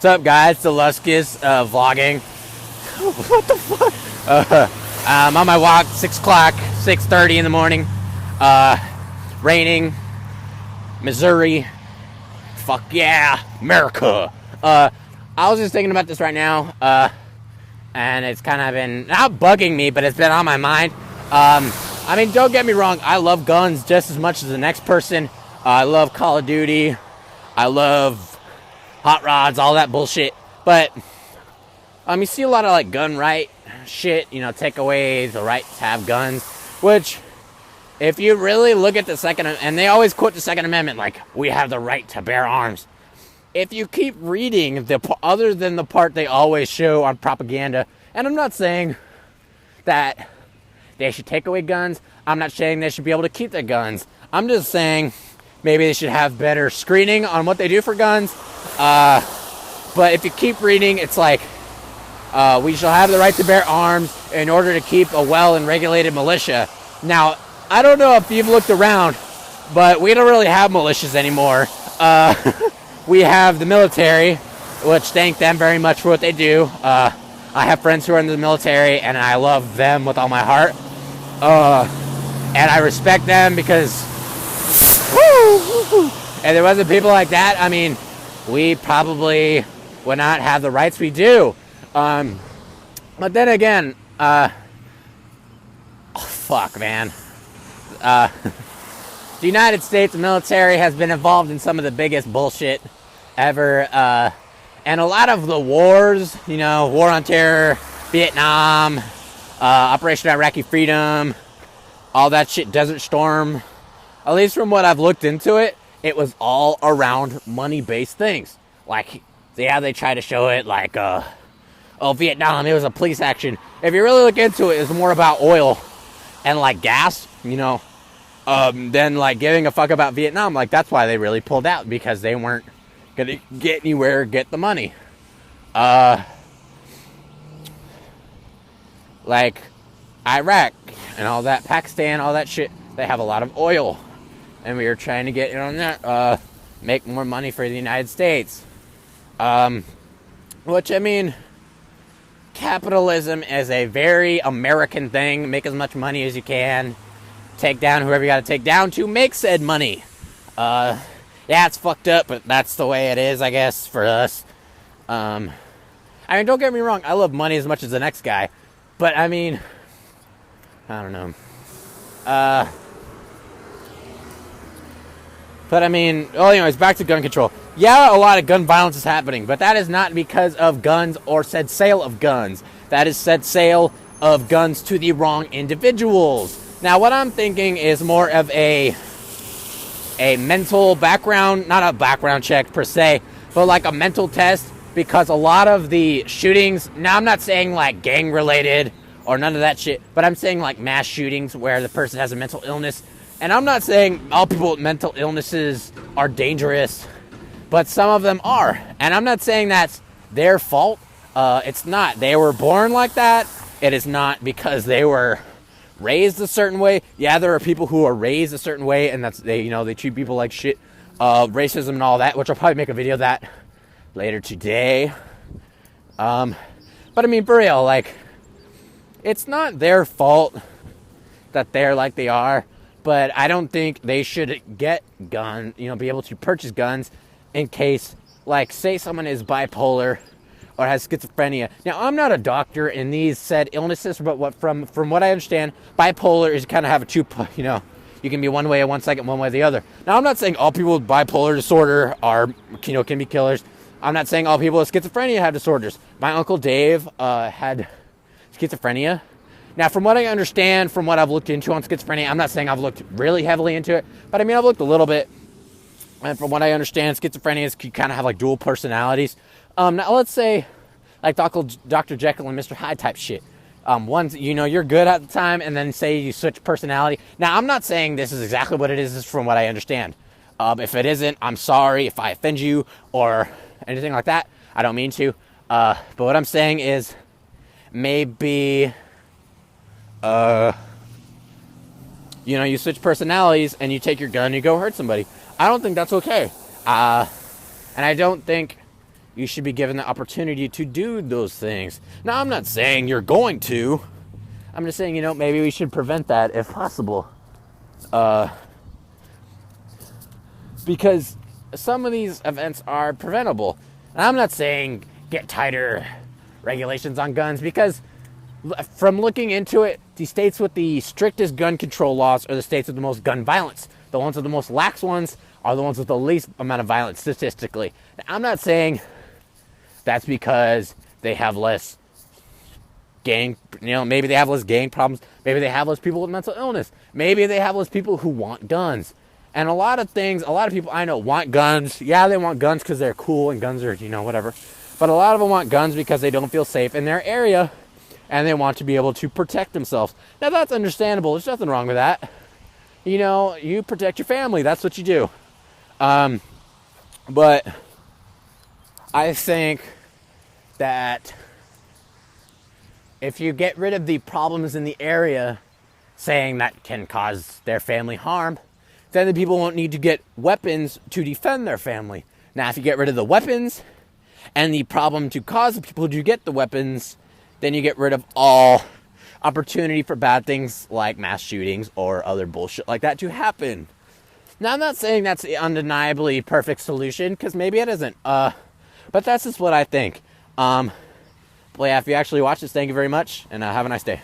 up, guys? Dillusscuss, vlogging. What the fuck? I'm on my walk, 6 o'clock, 6:30 in the morning. Raining, Missouri. Fuck yeah, America. I was just thinking about this right now, and it's kind of been, not bugging me, but it's been on my mind. I mean, don't get me wrong, I love guns just as much as the next person. I love Call of Duty. I love hot rods, all that bullshit. But you see a lot of like gun right shit, take away the right to have guns, which if you really look at the Second, and they always quote the Second Amendment, like, we have the right to bear arms. If you keep reading, other than the part they always show on propaganda, and I'm not saying that they should take away guns, I'm not saying they should be able to keep their guns, I'm just saying maybe they should have better screening on what they do for guns. But if you keep reading, it's like, we shall have the right to bear arms in order to keep a well and regulated militia. Now, I don't know if you've looked around, but we don't really have militias anymore. We have the military, which thank them very much for what they do. I have friends who are in the military, and I love them with all my heart. And I respect them because, if there wasn't people like that, I mean, we probably would not have the rights we do. But then again, fuck, man. The United States military has been involved in some of the biggest bullshit ever. And a lot of the wars, War on Terror, Vietnam, Operation Iraqi Freedom, all that shit, Desert Storm, at least from what I've looked into it, it was all around money-based things. Like, yeah, they try to show it like, Vietnam, it was a police action. If you really look into it, it's more about oil and, like, gas, than, like, giving a fuck about Vietnam. Like, that's why they really pulled out, because they weren't gonna get anywhere, get the money. Like, Iraq and all that, Pakistan, all that shit, they have a lot of oil. And we were trying to get in on that, make more money for the United States. Which, I mean, capitalism is a very American thing. Make as much money as you can. Take down whoever you got to take down to make said money. Yeah, it's fucked up, but that's the way it is, I guess, for us. I mean, don't get me wrong, I love money as much as the next guy. But, I mean, I don't know. But, I mean, anyways, back to gun control. Yeah, a lot of gun violence is happening, but that is not because of guns or said sale of guns. That is said sale of guns to the wrong individuals. Now, what I'm thinking is more of a mental background, not a background check per se, but like a mental test, because a lot of the shootings, now I'm not saying like gang related or none of that shit, but I'm saying like mass shootings where the person has a mental illness. And I'm not saying all people with mental illnesses are dangerous, but some of them are. And I'm not saying that's their fault. It's not. They were born like that. It is not because they were raised a certain way. Yeah, there are people who are raised a certain way, and that's they treat people like shit. Racism and all that, which I'll probably make a video of that later today. But I mean, for real, like, it's not their fault that they're like they are. But I don't think they should get guns, be able to purchase guns in case, like, say someone is bipolar or has schizophrenia. Now, I'm not a doctor in these said illnesses, but from what I understand, bipolar is kind of have a two, you can be one way at 1 second, one way the other. Now, I'm not saying all people with bipolar disorder are, can be killers. I'm not saying all people with schizophrenia have disorders. My Uncle Dave had schizophrenia. Now, from what I understand, from what I've looked into on schizophrenia, I'm not saying I've looked really heavily into it, but I mean, I've looked a little bit. And from what I understand, schizophrenia is you kind of have like dual personalities. Now, let's say like Dr. Jekyll and Mr. Hyde type shit. One's, you're good at the time, and then say you switch personality. Now, I'm not saying this is exactly what it is. This is from what I understand. If it isn't, I'm sorry if I offend you or anything like that. I don't mean to. But what I'm saying is maybe... you switch personalities and you take your gun and you go hurt somebody. I don't think that's okay. And I don't think you should be given the opportunity to do those things. Now, I'm not saying you're going to. I'm just saying, maybe we should prevent that if possible. Because some of these events are preventable. And I'm not saying get tighter regulations on guns, because from looking into it, the states with the strictest gun control laws are the states with the most gun violence. The ones with the most lax ones are the ones with the least amount of violence statistically. Now, I'm not saying that's because they have less maybe they have less gang problems. Maybe they have less people with mental illness. Maybe they have less people who want guns. And a lot of people I know want guns. Yeah, they want guns because they're cool and guns are, whatever. But a lot of them want guns because they don't feel safe in their area and they want to be able to protect themselves. Now, that's understandable. There's nothing wrong with that. You protect your family. That's what you do. But I think that if you get rid of the problems in the area, saying that can cause their family harm, then the people won't need to get weapons to defend their family. Now, if you get rid of the weapons and the problem to cause the people to get the weapons, then you get rid of all opportunity for bad things like mass shootings or other bullshit like that to happen. Now, I'm not saying that's the undeniably perfect solution, because maybe it isn't. But that's just what I think. Well, yeah, if you actually watch this, thank you very much, and have a nice day.